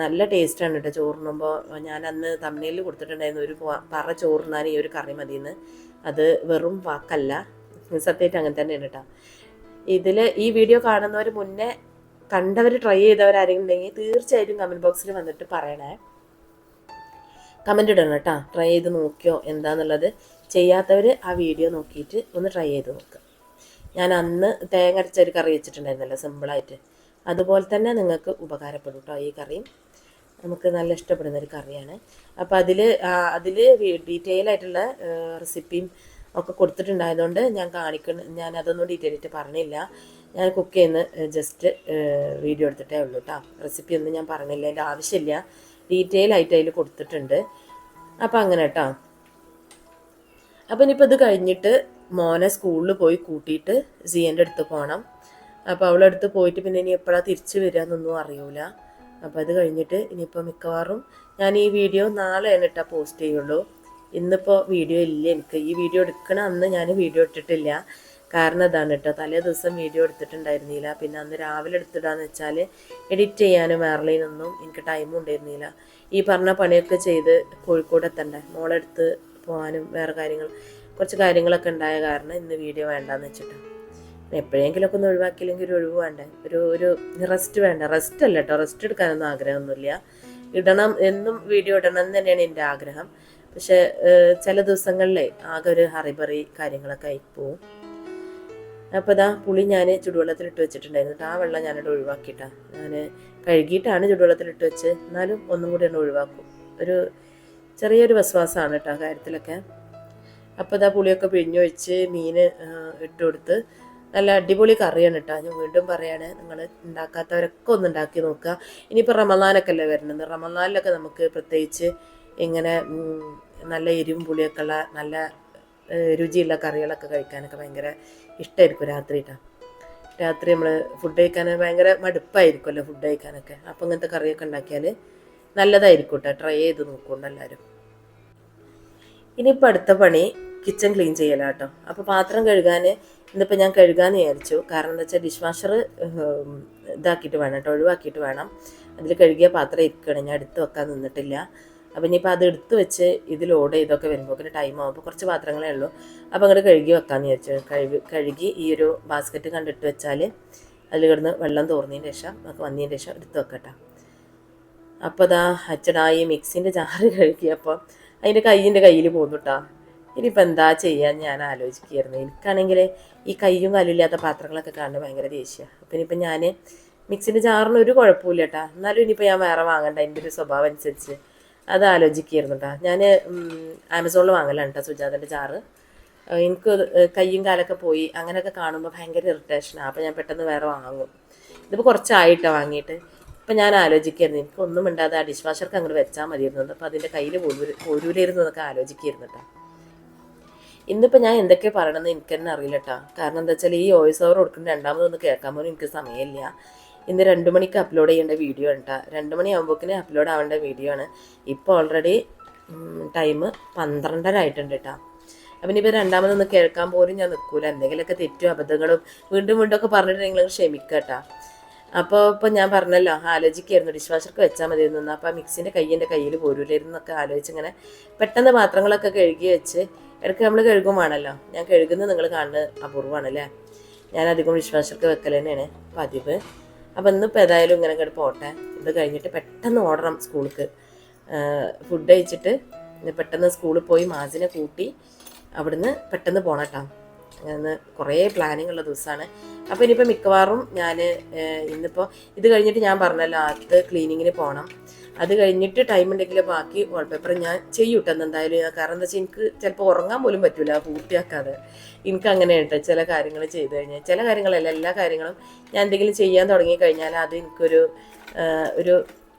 നല്ല ടേസ്റ്റാണ് കേട്ടോ ചോറിനുമ്പോൾ. ഞാൻ അന്ന് തമിഴിൽ കൊടുത്തിട്ടുണ്ടായിരുന്നു ഒരു പറ ചോറിനാൻ ഈ ഒരു കറി മതിയെന്ന്. അത് വെറും വാക്കല്ല, സത്യമായിട്ട് അങ്ങനെ തന്നെയാണ് കേട്ടോ. ഇതിൽ ഈ വീഡിയോ കാണുന്നവർ മുന്നേ കണ്ടവർ ട്രൈ ചെയ്തവരാരെങ്കിലും ഉണ്ടെങ്കിൽ തീർച്ചയായിട്ടും കമൻറ്റ് ബോക്സിൽ വന്നിട്ട് പറയണേ, കമൻറ്റ് ഇടണം കേട്ടോ. ട്രൈ ചെയ്ത് നോക്കിയോ എന്താണെന്നുള്ളത്. ചെയ്യാത്തവർ ആ വീഡിയോ നോക്കിയിട്ട് ഒന്ന് ട്രൈ ചെയ്ത് നോക്കുക. ഞാൻ അന്ന് തേങ്ങ അരച്ചൊരു കറി വെച്ചിട്ടുണ്ടായിരുന്നല്ലോ സിമ്പിളായിട്ട്, അതുപോലെ തന്നെ നിങ്ങൾക്ക് ഉപകാരപ്പെടും കേട്ടോ. ഈ കറിയും നമുക്ക് നല്ല ഇഷ്ടപ്പെടുന്നൊരു കറിയാണ്. അപ്പോൾ അതിൽ ഡീറ്റെയിൽ ആയിട്ടുള്ള റെസിപ്പിയും ഒക്കെ കൊടുത്തിട്ടുണ്ടായതുകൊണ്ട് ഞാൻ അതൊന്നും ഡീറ്റെയിൽ ആയിട്ട് പറഞ്ഞില്ല. ഞാൻ കുക്ക് ചെയ്യുന്ന ജസ്റ്റ് വീഡിയോ എടുത്തിട്ടേ ഉള്ളൂ കേട്ടോ. റെസിപ്പി ഒന്നും ഞാൻ പറഞ്ഞില്ല, അതിൻ്റെ ആവശ്യമില്ല. ഡീറ്റെയിൽ ആയിട്ട് അതിൽ കൊടുത്തിട്ടുണ്ട്. അപ്പം അങ്ങനെ കേട്ടോ. അപ്പം ഇനിയിപ്പോൾ ഇത് കഴിഞ്ഞിട്ട് മോനെ സ്കൂളിൽ പോയി കൂട്ടിയിട്ട് സിയൻ്റെ അടുത്ത് പോകണം. അപ്പോൾ അവളുടെ അടുത്ത് പോയിട്ട് പിന്നെ ഇനി എപ്പോഴാണ് തിരിച്ച് വരിക എന്നൊന്നും അറിയൂല. അപ്പോൾ അത് കഴിഞ്ഞിട്ട് ഇനിയിപ്പോൾ മിക്കവാറും ഞാൻ ഈ വീഡിയോ നാളെയാണ് കേട്ടോ പോസ്റ്റ് ചെയ്യുള്ളൂ. ഇന്നിപ്പോൾ വീഡിയോ ഇല്ല എനിക്ക്. ഈ വീഡിയോ എടുക്കണ അന്ന് ഞാൻ വീഡിയോ ഇട്ടിട്ടില്ല. കാരണം അതാണ് കേട്ടോ, തലേ ദിവസം വീഡിയോ എടുത്തിട്ടുണ്ടായിരുന്നില്ല. പിന്നെ അന്ന് രാവിലെ എടുത്തിടാന്ന് വെച്ചാൽ എഡിറ്റ് ചെയ്യാനും വേറെയൊന്നും എനിക്ക് ടൈമും ഉണ്ടായിരുന്നില്ല. ഈ പറഞ്ഞ പണിയൊക്കെ ചെയ്ത് കോഴിക്കോട് എത്തണ്ടേ, മോളെടുത്ത് പോകാനും വേറെ കുറച്ച് കാര്യങ്ങളൊക്കെ ഉണ്ടായ കാരണം ഇന്ന് വീഡിയോ വേണ്ടാന്ന് വെച്ചിട്ടാണ്. എപ്പോഴെങ്കിലുമൊക്കെ ഒന്ന് ഒഴിവാക്കിയില്ലെങ്കിൽ ഒരു ഒഴിവ് വേണ്ടേ, ഒരു റെസ്റ്റ് വേണ്ട. റെസ്റ്റ് അല്ല കേട്ടോ, റെസ്റ്റ് എടുക്കാനൊന്നും ആഗ്രഹമൊന്നുമില്ല. എന്നും വീഡിയോ ഇടണം എന്ന് തന്നെയാണ് എൻ്റെ ആഗ്രഹം. പക്ഷെ ചില ദിവസങ്ങളിലെ ആകെ ഒരു ഹറിബറി കാര്യങ്ങളൊക്കെ ആയിപ്പോവും. അപ്പോൾ പുളി ഞാൻ ചുടുവെള്ളത്തിലിട്ട് വെച്ചിട്ടുണ്ടായിരുന്നു. ആ വെള്ളം ഞാനിവിടെ ഒഴിവാക്കിയിട്ടാണ്. ഞാൻ കഴുകിയിട്ടാണ് ചുടുവെള്ളത്തിലിട്ട് വെച്ച്, എന്നാലും ഒന്നും കൂടി ഒന്ന് ഒഴിവാക്കും. ഒരു ചെറിയൊരു വിശ്വാസമാണ് കേട്ടോ കാര്യത്തിലൊക്കെ. അപ്പോൾ പുളിയൊക്കെ പിഴിഞ്ഞൊഴിച്ച് മീൻ ഇട്ട് കൊടുത്ത് നല്ല അടിപൊളി കറിയാണ് കേട്ടോ. ഞാൻ വീണ്ടും പറയാണ്, നിങ്ങൾ ഉണ്ടാക്കാത്തവരൊക്കെ ഒന്ന് ഉണ്ടാക്കി നോക്കുക. ഇനിയിപ്പോൾ റമദാനൊക്കെ അല്ലേ വരുന്നത്, റമദാനിലൊക്കെ നമുക്ക് പ്രത്യേകിച്ച് ഇങ്ങനെ നല്ല എരിവും പുളിയൊക്കെ ഉള്ള നല്ല രുചിയുള്ള കറികളൊക്കെ കഴിക്കാനൊക്കെ ഭയങ്കര ഇഷ്ടമായിരിക്കും രാത്രി നമ്മൾ ഫുഡ് കഴിക്കാൻ ഭയങ്കര മടുപ്പായിരിക്കുമല്ലോ ഫുഡ് കഴിക്കാനൊക്കെ. അപ്പോൾ ഇങ്ങനത്തെ കറിയൊക്കെ ഉണ്ടാക്കിയാൽ നല്ലതായിരിക്കും കേട്ടോ. ട്രൈ ചെയ്ത് നോക്കുന്നുണ്ട് എല്ലാവരും. ഇനിയിപ്പോൾ അടുത്ത പണി കിച്ചൺ ക്ലീൻ ചെയ്യലാണ് കേട്ടോ. അപ്പോൾ പാത്രം കഴുകാൻ ഇന്നിപ്പോൾ ഞാൻ കഴുകാമെന്ന് വിചാരിച്ചു. കാരണം എന്താ വെച്ചാൽ ഡിഷ് വാഷർ ഇതാക്കിയിട്ട് വേണം കേട്ടോ, ഒഴിവാക്കിയിട്ട് വേണം. അതിൽ കഴുകിയ പാത്രം ഇരിക്കണം, ഞാൻ എടുത്ത് വെക്കാൻ നിന്നിട്ടില്ല. അപ്പം ഇനിയിപ്പോൾ അത് എടുത്ത് വെച്ച് ഇത് ലോഡ് ചെയ്തൊക്കെ വരുമ്പോൾ ടൈം ആകുമ്പോൾ കുറച്ച് പാത്രങ്ങളേ ഉള്ളൂ. അപ്പോൾ അങ്ങോട്ട് കഴുകി വെക്കാമെന്ന് വിചാരിച്ചു. കഴുകി ഈ ഒരു ബാസ്ക്കറ്റ് കണ്ടിട്ട് വെച്ചാൽ അതിൽ കിടന്ന് വെള്ളം തോർന്നതിന് ശേഷം നമുക്ക് വന്നതിന് ശേഷം എടുത്ത് വെക്കട്ടെ. അപ്പോൾ അച്ചടാ ഈ മിക്സിൻ്റെ ജാറ് കഴുകിയപ്പോൾ അതിൻ്റെ കയ്യിൽ പോന്നു കേട്ടോ. ഇനിയിപ്പോൾ എന്താ ചെയ്യാൻ ഞാൻ ആലോചിക്കുകയായിരുന്നു. എനിക്കാണെങ്കിൽ ഈ കയ്യും കാലും ഇല്ലാത്ത പാത്രങ്ങളൊക്കെ കാണുന്നത് ഭയങ്കര ദേഷ്യമാണ്. അപ്പം ഇനിയിപ്പോൾ ഞാൻ മിക്സിൻ്റെ ജാറിന് ഒരു കുഴപ്പമില്ല കേട്ടോ. എന്നാലും ഇനിയിപ്പോൾ ഞാൻ വേറെ വാങ്ങണ്ട, എൻ്റെ ഒരു സ്വഭാവം അനുസരിച്ച് അത് ആലോചിക്കുകയായിരുന്നു കേട്ടോ. ഞാൻ ആമസോണിൽ വാങ്ങലാണ് കേട്ടോ സുജാതൻ്റെ ജാറ്. എനിക്ക് കയ്യും കാലൊക്കെ പോയി അങ്ങനെയൊക്കെ കാണുമ്പോൾ ഭയങ്കര ഇറിറ്റേഷനാണ്. അപ്പോൾ ഞാൻ പെട്ടെന്ന് വേറെ വാങ്ങും. ഇതിപ്പോൾ കുറച്ചായിട്ടാണ് വാങ്ങിയിട്ട്. അപ്പം ഞാൻ ആലോചിക്കായിരുന്നു എനിക്കൊന്നും മിണ്ടാതെ ആ ഡിഷ് വാഷർക്ക് അങ്ങോട്ട് വെച്ചാൽ മതിയായിരുന്നു. അപ്പോൾ അതിൻ്റെ കയ്യിൽ പോരൂലായിരുന്നു എന്നൊക്കെ ആലോചിക്കായിരുന്നു കേട്ടോ. ഇന്നിപ്പോൾ ഞാൻ എന്തൊക്കെ പറയണമെന്ന് എനിക്ക് തന്നെ അറിയില്ല കേട്ടോ. കാരണം എന്താ വെച്ചാൽ ഈ വോയിസ് ഓവർ കൊടുക്കുന്ന രണ്ടാമതൊന്ന് കേൾക്കാൻ പോലും എനിക്ക് സമയമില്ല. ഇന്ന് 2 മണിക്ക് അപ്ലോഡ് ചെയ്യേണ്ട വീഡിയോ ആണ് കേട്ടോ. 2 മണിയാകുമ്പോഴേക്കിന് അപ്ലോഡ് ആവേണ്ട വീഡിയോ ആണ്. ഇപ്പോൾ ഓൾറെഡി ടൈം 12:30 ആയിട്ടുണ്ട് കേട്ടോ. അപ്പം ഇനിയിപ്പോൾ രണ്ടാമതൊന്ന് കേൾക്കാൻ പോലും ഞാൻ നിൽക്കൂല. എന്തെങ്കിലുമൊക്കെ തെറ്റും അബദ്ധങ്ങളും വീണ്ടും വീണ്ടും ഒക്കെ പറഞ്ഞിട്ട് നിങ്ങൾ ക്ഷമിക്കുക കേട്ടോ. അപ്പോൾ ഇപ്പം ഞാൻ പറഞ്ഞല്ലോ ആലോചിക്കായിരുന്നു ഡിഷ് വാഷർക്ക് വെച്ചാൽ മതിയായിരുന്നു. അപ്പോൾ മിക്സിൻ്റെ കയ്യിൻ്റെ കയ്യിൽ പോരൂലായിരുന്നു എന്നൊക്കെ ആലോചിച്ചിങ്ങനെ പെട്ടെന്ന് പാത്രങ്ങളൊക്കെ കഴുകി വെച്ച് ഇടയ്ക്ക് നമ്മൾ കഴുകുമാണല്ലോ. ഞാൻ കഴുകുന്നത് നിങ്ങൾ കാണുന്നത് അപൂർവമാണല്ലേ. ഞാൻ അധികം ഡിഷ് വാഷർക്ക് വെക്കൽ തന്നെയാണ് പതിവ്. അപ്പോൾ ഇന്നിപ്പോൾ ഏതായാലും ഇങ്ങനെ ഇങ്ങോട്ട് പോട്ടെ. ഇത് കഴിഞ്ഞിട്ട് പെട്ടെന്ന് ഓടണം സ്കൂൾക്ക്. ഫുഡ് കഴിച്ചിട്ട് പെട്ടെന്ന് സ്കൂളിൽ പോയി മാസിനെ കൂട്ടി അവിടുന്ന് പെട്ടെന്ന് പോകണം കേട്ടോ. അങ്ങനെ കുറേ പ്ലാനിങ് ഉള്ള ദിവസമാണ്. അപ്പോൾ ഇനിയിപ്പോൾ മിക്കവാറും ഞാൻ ഇന്നിപ്പോൾ ഇത് കഴിഞ്ഞിട്ട് ഞാൻ പറഞ്ഞല്ലോ അത് ക്ലീനിങ്ങിന് പോകണം. അത് കഴിഞ്ഞിട്ട് ടൈം ഉണ്ടെങ്കിൽ ബാക്കി വാൾപേപ്പർ ഞാൻ ചെയ്യൂട്ടെന്ന് എന്തായാലും. കാരണം എന്താ വെച്ചാൽ എനിക്ക് ചിലപ്പോൾ ഉറങ്ങാൻ പോലും പറ്റില്ല പൂർത്തിയാക്കാതെ. എനിക്ക് അങ്ങനെ കേട്ടോ ചില കാര്യങ്ങൾ ചെയ്ത് കഴിഞ്ഞാൽ, ചില കാര്യങ്ങളല്ല എല്ലാ കാര്യങ്ങളും ഞാൻ എന്തെങ്കിലും ചെയ്യാൻ തുടങ്ങി കഴിഞ്ഞാൽ അത് എനിക്കൊരു ഒരു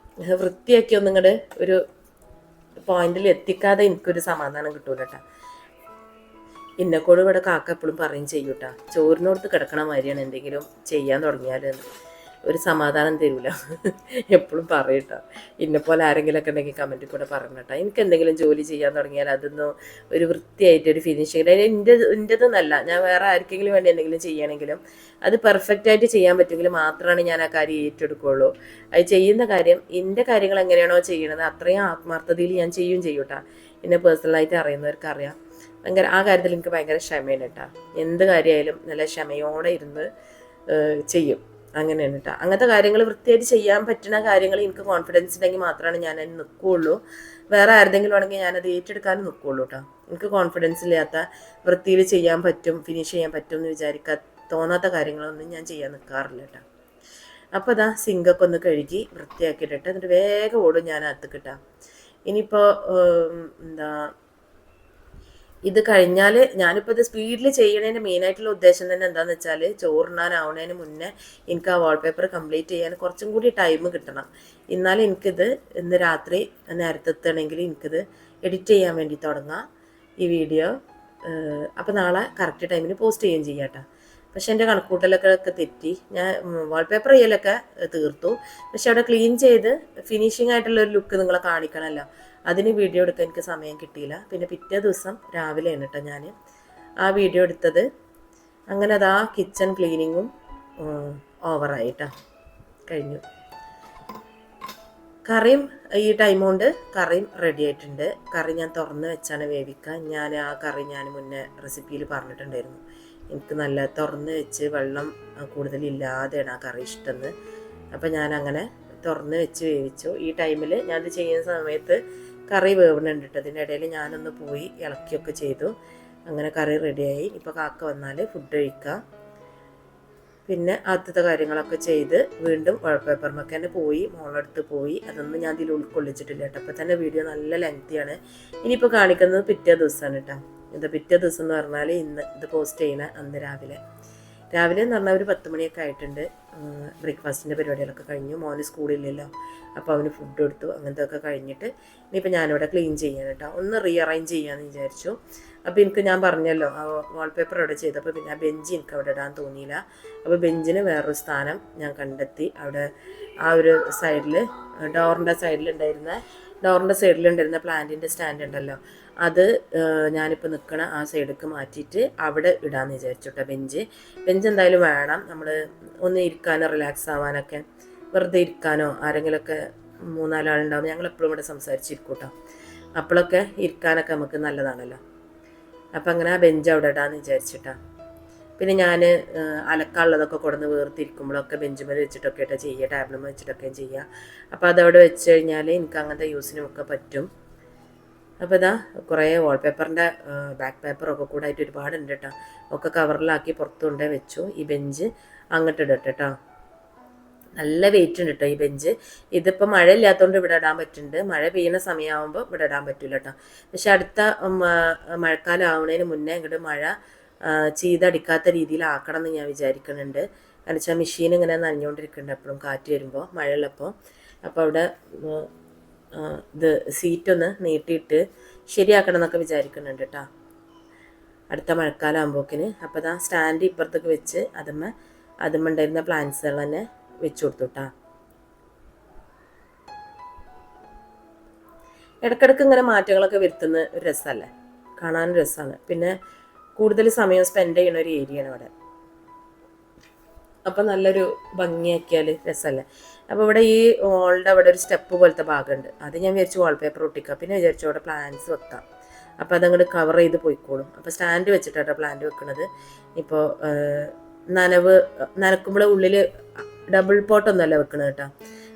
വൃത്തിയാക്കി ഒന്നിങ്ങോട്ട് ഒരു പോയിന്റിൽ എത്തിക്കാതെ എനിക്കൊരു സമാധാനം കിട്ടൂല കേട്ടോ. ഇന്നെക്കോട് ഇവിടെ കാക്ക എപ്പോഴും പറയും ചെയ്യൂട്ടാ, ചോറിനോടത്ത് കിടക്കണ മാതിരിയാണ് എന്തെങ്കിലും ചെയ്യാൻ തുടങ്ങിയാൽ ഒരു സമാധാനം തരൂല. എപ്പോഴും പറയട്ടോ. ഇന്നെപ്പോലെ ആരെങ്കിലുമൊക്കെ ഉണ്ടെങ്കിൽ കമൻറ്റിൽ കൂടെ പറഞ്ഞിട്ടാ. എനിക്ക് എന്തെങ്കിലും ജോലി ചെയ്യാൻ തുടങ്ങിയാൽ അതൊന്നും ഒരു വൃത്തിയായിട്ട് ഒരു ഫിനിഷിങ് എൻ്റെതെന്നല്ല, ഞാൻ വേറെ ആർക്കെങ്കിലും വേണ്ടി എന്തെങ്കിലും ചെയ്യണമെങ്കിലും അത് പെർഫെക്റ്റായിട്ട് ചെയ്യാൻ പറ്റുമെങ്കിൽ മാത്രമാണ് ഞാൻ ആ കാര്യം ഏറ്റെടുക്കുകയുള്ളൂ. അത് ചെയ്യുന്ന കാര്യം എൻ്റെ കാര്യങ്ങൾ എങ്ങനെയാണോ ചെയ്യണത് അത്രയും ആത്മാർത്ഥതയിൽ ഞാൻ ചെയ്യൂട്ടാ. എന്നെ പേഴ്സണലായിട്ട് അറിയുന്നവർക്ക് അറിയാം. ഭയങ്കര ആ കാര്യത്തിൽ എനിക്ക് ഭയങ്കര ക്ഷമയാണ് കേട്ടോ. എന്ത് കാര്യമായാലും നല്ല ക്ഷമയോടെ ഇരുന്ന് ചെയ്യും. അങ്ങനെയാണ് കേട്ടോ. അങ്ങനത്തെ കാര്യങ്ങൾ വൃത്തിയായിട്ട് ചെയ്യാൻ പറ്റുന്ന കാര്യങ്ങൾ എനിക്ക് കോൺഫിഡൻസ് ഉണ്ടെങ്കിൽ മാത്രമാണ് ഞാൻ അതിന് നിൽക്കുകയുള്ളൂ. വേറെ ആരുടെങ്കിലും ആണെങ്കിൽ ഞാനത് ഏറ്റെടുക്കാനും നിൽക്കുകയുള്ളൂ കേട്ടോ. എനിക്ക് കോൺഫിഡൻസ് ഇല്ലാത്ത വൃത്തിയിൽ ചെയ്യാൻ പറ്റും ഫിനിഷ് ചെയ്യാൻ പറ്റും എന്ന് തോന്നാത്ത കാര്യങ്ങളൊന്നും ഞാൻ ചെയ്യാൻ നിൽക്കാറില്ല കേട്ടോ. അപ്പോൾ അതാ സിങ്കൊക്കെ ഒന്ന് കഴുകി വൃത്തിയാക്കിയിട്ടിട്ട് എന്നിട്ട് വേഗം ഓടും ഞാൻ അകത്തേക്കിട്ടാ. ഇനിയിപ്പോൾ എന്താ ഇത് കഴിഞ്ഞാൽ ഞാനിപ്പോൾ ഇത് സ്പീഡിൽ ചെയ്യണതിൻ്റെ മെയിനായിട്ടുള്ള ഉദ്ദേശം തന്നെ എന്താണെന്ന് വെച്ചാൽ ചോറിനാനാവുന്നതിന് മുന്നേ എനിക്ക് ആ വാൾപേപ്പർ കംപ്ലീറ്റ് ചെയ്യാൻ കുറച്ചും കൂടി ടൈം കിട്ടണം. എന്നാലും എനിക്കിത് ഇന്ന് രാത്രി നേരത്തെ എത്തണമെങ്കിൽ എനിക്കിത് എഡിറ്റ് ചെയ്യാൻ വേണ്ടി തുടങ്ങാം ഈ വീഡിയോ. അപ്പോൾ നാളെ കറക്റ്റ് ടൈമിന് പോസ്റ്റ് ചെയ്യുകയും ചെയ്യാം കേട്ടോ. പക്ഷെ എൻ്റെ കണക്കൂട്ടലൊക്കെ തെറ്റി. ഞാൻ വാൾപേപ്പർ ചെയ്യലൊക്കെ തീർത്തു, പക്ഷെ അവിടെ ക്ലീൻ ചെയ്ത് ഫിനിഷിംഗ് ആയിട്ടുള്ളൊരു ലുക്ക് നിങ്ങളെ കാണിക്കണമല്ലോ. അതിന് വീഡിയോ എടുക്കാൻ എനിക്ക് സമയം കിട്ടിയില്ല. പിന്നെ പിറ്റേ ദിവസം രാവിലെയാണ് കേട്ടോ ഞാൻ ആ വീഡിയോ എടുത്തത്. അങ്ങനെ അതാ കിച്ചൺ ക്ലീനിങ്ങും ഓവറായിട്ടാ കഴിഞ്ഞു. കറിയും ഈ ടൈം കൊണ്ട് കറിയും റെഡി ആയിട്ടുണ്ട്. കറി ഞാൻ തുറന്ന് വെച്ചാണ് വേവിക്കുക. ഞാൻ ആ കറി ഞാൻ മുന്നേ റെസിപ്പിയിൽ പറഞ്ഞിട്ടുണ്ടായിരുന്നു. എനിക്ക് നല്ല തുറന്ന് വെച്ച് വെള്ളം കൂടുതലില്ലാതെയാണ് ആ കറി ഇഷ്ടമെന്ന്. അപ്പം ഞാനങ്ങനെ തുറന്ന് വെച്ച് വേവിച്ചു. ഈ ടൈമിൽ ഞാനത് ചെയ്യുന്ന സമയത്ത് കറി വേവണുണ്ട് കേട്ടോ. അതിൻ്റെ ഇടയിൽ ഞാനൊന്ന് പോയി ഇളക്കിയൊക്കെ ചെയ്തു. അങ്ങനെ കറി റെഡിയായി. ഇപ്പോൾ കാക്ക വന്നാൽ ഫുഡ് കഴിക്കുക. പിന്നെ ആദ്യത്തെ കാര്യങ്ങളൊക്കെ ചെയ്ത് വീണ്ടും വാൾപേപ്പറിനൊക്കെ തന്നെ പോയി മോളടുത്ത് പോയി. അതൊന്നും ഞാൻ ഇതിൽ ഉൾക്കൊള്ളിച്ചിട്ടില്ല കേട്ടോ. അപ്പോൾ തന്നെ വീഡിയോ നല്ല ലെങ്തിയാണ്. ഇനിയിപ്പോൾ കാണിക്കുന്നത് പിറ്റേ ദിവസമാണ് കേട്ടോ. ഇത് പിറ്റേ ദിവസം എന്ന് പറഞ്ഞാൽ ഇന്ന് ഇത് പോസ്റ്റ് ചെയ്യുന്ന അന്ന് രാവിലെ എന്ന് പറഞ്ഞാൽ ഒരു 10 മണിയൊക്കെ ആയിട്ടുണ്ട്. ബ്രേക്ക്ഫാസ്റ്റിൻ്റെ പരിപാടികളൊക്കെ കഴിഞ്ഞു. മോന് സ്കൂളില്ലല്ലോ, അപ്പോൾ അവന് ഫുഡ് കൊടുത്തു. അങ്ങനത്തെ ഒക്കെ കഴിഞ്ഞിട്ട് ഇനിയിപ്പോൾ ഞാനിവിടെ ക്ലീൻ ചെയ്യാൻ കേട്ടോ, ഒന്ന് റീഅറേഞ്ച് ചെയ്യാമെന്ന് വിചാരിച്ചു. അപ്പോൾ എനിക്ക് ഞാൻ പറഞ്ഞല്ലോ വാൾപേപ്പർ അവിടെ ചെയ്തപ്പോൾ പിന്നെ ആ ബെഞ്ച് എനിക്ക് അവിടെ ഇടാൻ തോന്നിയില്ല. അപ്പോൾ ബെഞ്ചിന് വേറൊരു സ്ഥാനം ഞാൻ കണ്ടെത്തി. അവിടെ ആ ഒരു സൈഡിൽ ഡോറിൻ്റെ സൈഡിലുണ്ടായിരുന്ന പ്ലാന്റിൻ്റെ സ്റ്റാൻഡ് ഉണ്ടല്ലോ, അത് ഞാനിപ്പോൾ നിൽക്കണ ആ സൈഡിലേക്ക് മാറ്റിയിട്ട് അവിടെ ഇടാമെന്ന് വിചാരിച്ചു കേട്ടോ. ബെഞ്ച് എന്തായാലും വേണം. നമ്മൾ ഒന്ന് ഇരിക്കാനോ റിലാക്സ് ആവാനൊക്കെ, വെറുതെ ഇരിക്കാനോ ആരെങ്കിലുമൊക്കെ 3-4 ആളുണ്ടാവും. ഞങ്ങളെപ്പോഴും ഇവിടെ സംസാരിച്ചിരിക്കും കേട്ടോ. അപ്പോഴൊക്കെ ഇരിക്കാനൊക്കെ നമുക്ക് നല്ലതാണല്ലോ. അപ്പം അങ്ങനെ ആ ബെഞ്ച് അവിടെ ഇടാമെന്ന് വിചാരിച്ചിട്ടാ. പിന്നെ ഞാൻ അലക്കാനുള്ളതൊക്കെ കൊടുന്ന് വേർതിരിക്കുമ്പോഴൊക്കെ ബെഞ്ചുമേൽ വെച്ചിട്ടൊക്കെ ആയിട്ട് ചെയ്യുക, ടേബിളും വെച്ചിട്ടൊക്കെ ചെയ്യുക. അപ്പോൾ അതവിടെ വെച്ച് കഴിഞ്ഞാൽ എനിക്ക് അങ്ങനത്തെ യൂസിനുമൊക്കെ പറ്റും. അപ്പോൾ ഇതാ കുറേ വാൾപേപ്പറിൻ്റെ ബാക്ക് പേപ്പറൊക്കെ കൂടെ ആയിട്ട് ഒരുപാടുണ്ട് കേട്ടോ. ഒക്കെ കവറിലാക്കി പുറത്തു കൊണ്ടേ വെച്ചു. ഈ ബെഞ്ച് അങ്ങോട്ട് ഇടട്ടെ കേട്ടോ. നല്ല വെയിറ്റ് ഉണ്ട് കേട്ടോ ഈ ബെഞ്ച്. ഇതിപ്പോൾ മഴ ഇല്ലാത്തതുകൊണ്ട് ഇവിടെ ഇടാൻ പറ്റുന്നുണ്ട്. മഴ പെയ്യുന്ന സമയമാകുമ്പോൾ ഇവിടെ ഇടാൻ പറ്റില്ല കേട്ടോ. പക്ഷെ അടുത്ത മഴക്കാലം ആവുന്നതിന് മുന്നേ ഇങ്ങോട്ട് മഴ ചീതടിക്കാത്ത രീതിയിലാക്കണം എന്ന് ഞാൻ വിചാരിക്കുന്നുണ്ട്. കാരണം വെച്ചാൽ മെഷീൻ ഇങ്ങനെ നനഞ്ഞുകൊണ്ടിരിക്കുന്നുണ്ട് എപ്പോഴും കാറ്റ് വരുമ്പോൾ, മഴയുള്ളപ്പോൾ. അപ്പോൾ അവിടെ ഇത് സീറ്റൊന്ന് നീട്ടിയിട്ട് ശരിയാക്കണം എന്നൊക്കെ വിചാരിക്കുന്നുണ്ട് കേട്ടോ അടുത്ത മഴക്കാലം ആകുമ്പോക്കിന്. അപ്പോൾ ഇതാ സ്റ്റാൻഡ് ഇപ്പുറത്തേക്ക് വെച്ച് അതുമ്മ ഉണ്ടായിരുന്ന പ്ലാന്റ്സുകൾ തന്നെ വെച്ച് കൊടുത്തു കേട്ടോ. ഇടയ്ക്കിടയ്ക്ക് ഇങ്ങനെ മാറ്റങ്ങളൊക്കെ വരുത്തുന്ന ഒരു രസമല്ലേ, കാണാനും രസമാണ്. പിന്നെ കൂടുതൽ സമയം സ്പെൻഡ് ചെയ്യുന്ന ഒരു ഏരിയയാണ് അവിടെ. അപ്പം നല്ലൊരു ഭംഗിയാക്കിയാൽ രസമല്ലേ. അപ്പോൾ ഇവിടെ ഈ വാളിൻ്റെ അവിടെ ഒരു സ്റ്റെപ്പ് പോലത്തെ ഭാഗമുണ്ട്. അത് ഞാൻ വിചാരിച്ചു വാൾപേപ്പർ ഒട്ടിക്കാം. പിന്നെ വിചാരിച്ചു അവിടെ പ്ലാന്റ്സ് വെക്കാം. അപ്പോൾ അതങ്ങോട്ട് കവർ ചെയ്ത് പോയിക്കോളും. അപ്പോൾ സ്റ്റാൻഡ് വെച്ചിട്ടാണ് പ്ലാന്റ് വെക്കുന്നത്. ഇപ്പോൾ നനക്കുമ്പോൾ ഉള്ളിൽ ഡബിൾ പോട്ടൊന്നുമല്ല വെക്കുന്നത് കേട്ടോ.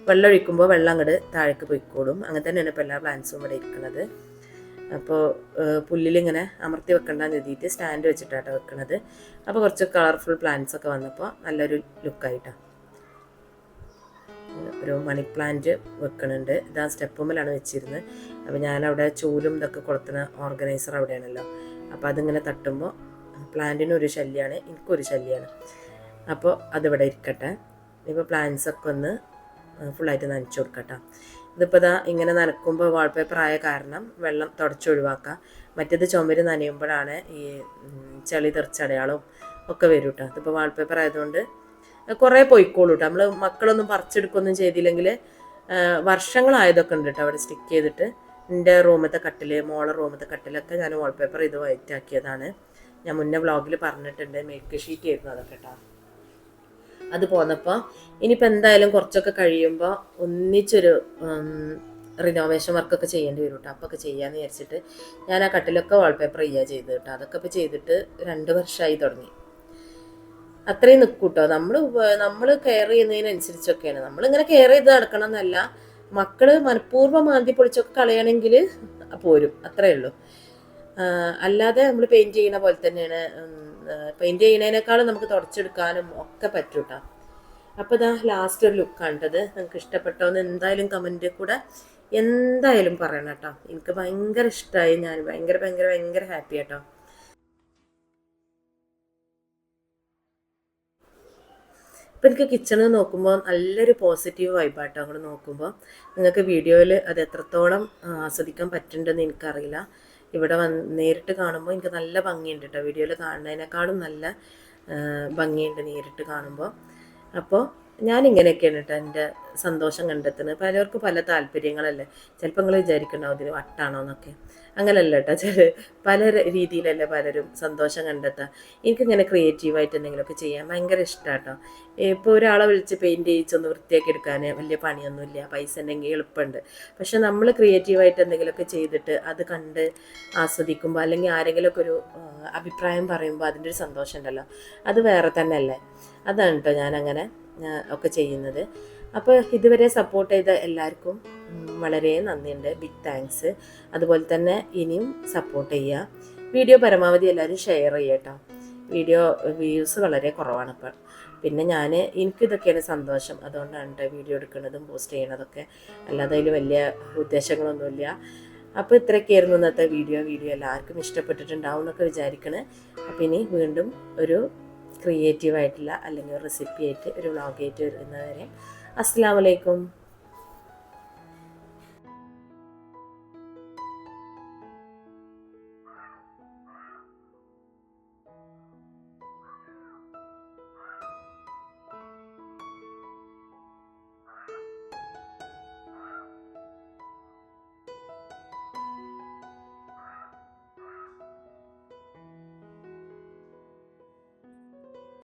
വെള്ളം ഒഴിക്കുമ്പോൾ വെള്ളം അങ്ങോട്ട് താഴേക്ക് പോയിക്കോളും. അങ്ങനെ തന്നെയാണ് ഇപ്പോൾ എല്ലാ പ്ലാന്റ്സും ഇവിടെ ഇരിക്കുന്നത്. അപ്പോൾ പുല്ലിലിങ്ങനെ അമർത്തി വെക്കണ്ടെന്ന് എഴുതിയിട്ട് സ്റ്റാൻഡ് വെച്ചിട്ടാണ് വെക്കുന്നത്. അപ്പോൾ കുറച്ച് കളർഫുൾ പ്ലാന്റ്സ് ഒക്കെ വന്നപ്പോൾ നല്ലൊരു ലുക്കായിട്ടാണ്. ഒരു മണി പ്ലാന്റ് വെക്കുന്നുണ്ട്. ഇതാ സ്റ്റെപ്പുമ്മലാണ് വെച്ചിരുന്നത്. അപ്പോൾ ഞാനവിടെ ചൂലും ഇതൊക്കെ കൊളുത്തുന്ന ഓർഗനൈസർ അവിടെയാണല്ലോ. അപ്പോൾ അതിങ്ങനെ തട്ടുമ്പോൾ പ്ലാന്റിനൊരു ശല്യമാണ്, എനിക്കൊരു ശല്യമാണ്. അപ്പോൾ അതിവിടെ ഇരിക്കട്ടെ. ഇപ്പോൾ പ്ലാന്റ്സൊക്കെ ഒന്ന് ഫുള്ളായിട്ട് നനച്ചു കൊടുക്കട്ടെ. ഇതിപ്പോൾ ഇതാ ഇങ്ങനെ നനക്കുമ്പോൾ വാൾപേപ്പർ ആയ കാരണം വെള്ളം തുടച്ചൊഴിവാക്കാം. മറ്റേത് ചുമര് നനയുമ്പോഴാണ് ഈ ചളി തെറിച്ചടയാളും ഒക്കെ വരും കേട്ടോ. ഇതിപ്പോൾ വാൾപേപ്പർ ആയതുകൊണ്ട് കുറേ പോയിക്കോളൂ കേട്ടോ. നമ്മൾ മക്കളൊന്നും പറിച്ചെടുക്കുകയൊന്നും ചെയ്തില്ലെങ്കിൽ വർഷങ്ങളായതൊക്കെ ഉണ്ട് കേട്ടോ അവിടെ സ്റ്റിക്ക് ചെയ്തിട്ട്. എൻ്റെ റൂമത്തെ കട്ടിൽ, മോളെ റൂമത്തെ കട്ടിലൊക്കെ ഞാൻ വാൾപേപ്പർ ഇത് വൈറ്റ് ആക്കിയതാണ്. ഞാൻ മുന്നേ വ്ളോഗിൽ പറഞ്ഞിട്ടുണ്ട്. മേക്ക് ഷീറ്റ് ആയിരുന്നു അതൊക്കെ കേട്ടോ. അത് പോന്നപ്പോൾ ഇനിയിപ്പോൾ എന്തായാലും കുറച്ചൊക്കെ കഴിയുമ്പോൾ ഒന്നിച്ചൊരു റിനോവേഷൻ വർക്കൊക്കെ ചെയ്യേണ്ടി വരും കേട്ടോ. അപ്പോൾ ഒക്കെ ചെയ്യാമെന്ന് വിചാരിച്ചിട്ട് ഞാൻ ആ കട്ടിലൊക്കെ വാൾപേപ്പർ ചെയ്യുക ചെയ്ത് കേട്ടോ. അതൊക്കെ ഇപ്പോൾ ചെയ്തിട്ട് 2 വർഷമായി തുടങ്ങി. അത്രയും നിൽക്കും കേട്ടോ. നമ്മൾ കെയർ ചെയ്യുന്നതിനനുസരിച്ചൊക്കെയാണ്. നമ്മളിങ്ങനെ കെയർ ചെയ്ത് നടക്കണം എന്നല്ല. മക്കൾ മനഃപൂർവ്വം മാന്തി പൊളിച്ചൊക്കെ കളയണമെങ്കിൽ പോരും, അത്രയേ ഉള്ളൂ. അല്ലാതെ നമ്മൾ പെയിൻറ്റ് ചെയ്യുന്ന പോലെ തന്നെയാണ്. പെയിൻറ്റ് ചെയ്യുന്നതിനേക്കാളും നമുക്ക് തുടച്ചെടുക്കാനും ഒക്കെ പറ്റും കേട്ടോ. അപ്പോൾ ഇതാ ലാസ്റ്റ് ഒരു ലുക്ക് കണ്ടത്. നിങ്ങൾക്ക് ഇഷ്ടപ്പെട്ടോന്ന് എന്തായാലും കമൻറ്റിൽ കൂടെ എന്തായാലും പറയണം കേട്ടോ. എനിക്ക് ഭയങ്കര ഇഷ്ടമായി. ഞാൻ ഭയങ്കര ഭയങ്കര ഭയങ്കര ഹാപ്പി കേട്ടോ. അപ്പോൾ എനിക്ക് കിച്ചണിൽ നോക്കുമ്പോൾ നല്ലൊരു പോസിറ്റീവ് വൈബാട്ടോ. അങ്ങോട്ട് നോക്കുമ്പോൾ നിങ്ങൾക്ക് വീഡിയോയിൽ അത് എത്രത്തോളം ആസ്വദിക്കാൻ പറ്റുന്നുണ്ടെന്ന് എനിക്കറിയില്ല. ഇവിടെ നേരിട്ട് കാണുമ്പോൾ എനിക്ക് നല്ല ഭംഗിയുണ്ട് കേട്ടോ. വീഡിയോയിൽ കാണുന്നതിനേക്കാളും നല്ല ഭംഗിയുണ്ട് നേരിട്ട് കാണുമ്പോൾ. അപ്പോൾ ഞാനിങ്ങനെയൊക്കെയാണ് കേട്ടോ എൻ്റെ സന്തോഷം കണ്ടെത്തുന്നത്. പലർക്കും പല താല്പര്യങ്ങളല്ലേ. ചിലപ്പോൾ നിങ്ങൾ വിചാരിക്കണ്ടാവും ഇതിന് വട്ടാണോ എന്നൊക്കെ. അങ്ങനെയല്ല കേട്ടോ. പല രീതിയിലല്ലേ പലരും സന്തോഷം കണ്ടെത്തുക. എനിക്കിങ്ങനെ ക്രിയേറ്റീവായിട്ട് എന്തെങ്കിലുമൊക്കെ ചെയ്യാൻ ഭയങ്കര ഇഷ്ടമാണ് കേട്ടോ. ഇപ്പോൾ ഒരാളെ വിളിച്ച് പെയിൻറ്റ് ചെയ്യിച്ചൊന്ന് വൃത്തിയാക്കി എടുക്കാൻ വലിയ പണിയൊന്നുമില്ല. പൈസ ഉണ്ടെങ്കിൽ എളുപ്പമുണ്ട്. പക്ഷെ നമ്മൾ ക്രിയേറ്റീവായിട്ട് എന്തെങ്കിലുമൊക്കെ ചെയ്തിട്ട് അത് കണ്ട് ആസ്വദിക്കുമ്പോൾ അല്ലെങ്കിൽ ആരെങ്കിലുമൊക്കെ ഒരു അഭിപ്രായം പറയുമ്പോൾ അതിൻ്റെ ഒരു സന്തോഷം ഉണ്ടല്ലോ, അത് വേറെ തന്നെ അല്ലേ. അതാണ് കേട്ടോ ഞാനങ്ങനെ ഒക്കെ ചെയ്യുന്നത്. അപ്പോൾ ഇതുവരെ സപ്പോർട്ട് ചെയ്ത എല്ലാവർക്കും വളരെ നന്ദിയുണ്ട്. Big thanks. അതുപോലെ തന്നെ ഇനിയും സപ്പോർട്ട് ചെയ്യുക. വീഡിയോ പരമാവധി എല്ലാവരും ഷെയർ ചെയ്യുക കേട്ടോ. വീഡിയോ വ്യൂസ് വളരെ കുറവാണ് ഇപ്പോൾ. പിന്നെ എനിക്കിതൊക്കെയാണ് സന്തോഷം. അതുകൊണ്ടാണ് കേട്ടോ വീഡിയോ എടുക്കുന്നതും പോസ്റ്റ് ചെയ്യണതൊക്കെ. അല്ലാതെ അതിൽ വലിയ ഉദ്ദേശങ്ങളൊന്നുമില്ല. അപ്പോൾ ഇത്രയൊക്കെയായിരുന്നു ഇന്നത്തെ വീഡിയോ എല്ലാവർക്കും ഇഷ്ടപ്പെട്ടിട്ടുണ്ടാവും എന്നൊക്കെ വിചാരിക്കണേ. അപ്പോൾ ഇനി വീണ്ടും ഒരു ക്രിയേറ്റീവായിട്ടുള്ള അല്ലെങ്കിൽ ഒരു റെസിപ്പി ആയിട്ട് ഒരു വ്ളോഗായിട്ട് വരുന്നവരെ അസ്സലാമു അലൈക്കും.